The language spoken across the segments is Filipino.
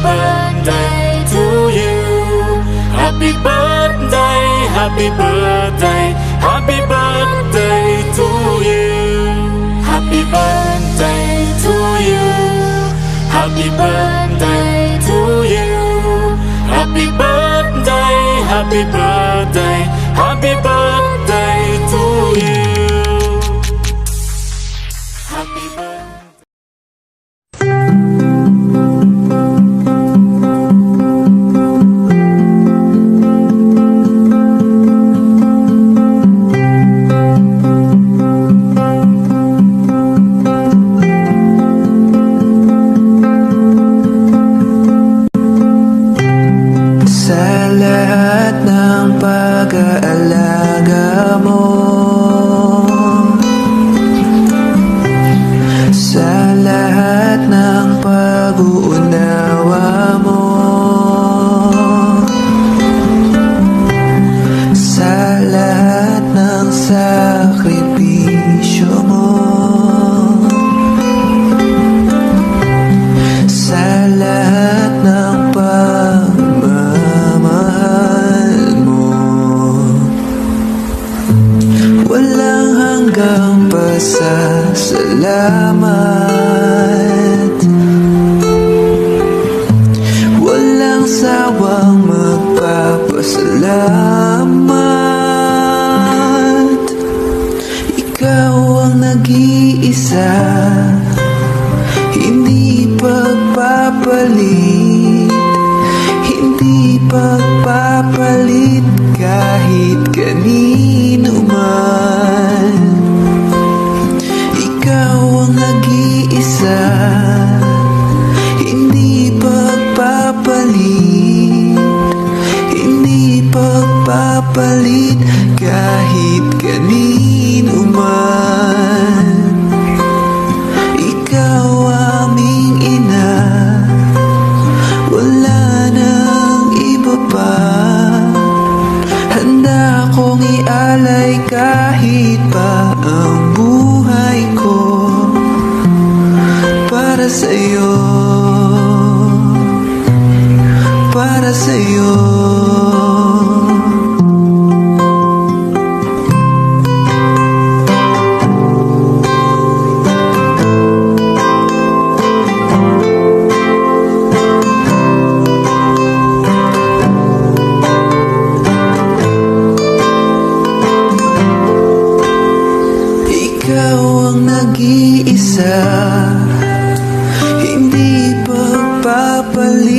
birthday to you. Happy birthday, happy birthday, happy birthday to you. Happy birthday to you. Happy birthday to you. Happy birthday, happy birthday, happy birthday to you. Happy birthday. Sa lahat ng pag-aalaga mo, sa lahat ng pag-uunawa mo, sa lahat ng sakripisyo mo, sa lahat ng walang hanggang pasasalamat, walang sawang magpapasalamat. Ikaw ang nag-iisa, hindi pagpapalit, hindi pagpapalit kahit kanino man. Ikaw ang nag-iisa, hindi pagpapalit, hindi pagpapalit kahit kanino man. Ikaw aming ina, wala nang iba pa. Handa akong ialay kahit pa ang buhay ko para sa'yo, para sa'yo. Ikaw ang nag-iisa, hindi pagpapalit,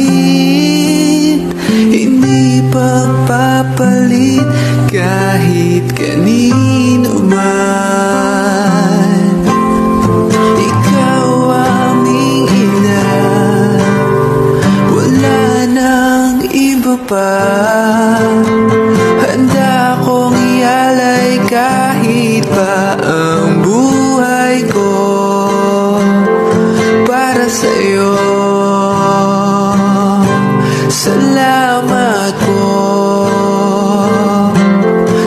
hindi pagpapalit kahit kanino man. Ikaw aming ina, wala nang iba pa. Handa akong ialay kahit pa ang buhay ko para sa'yo. Salamat po,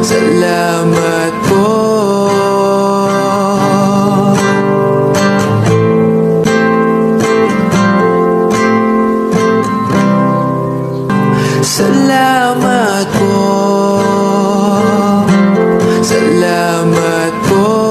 salamat po. Salamat po, salamat po.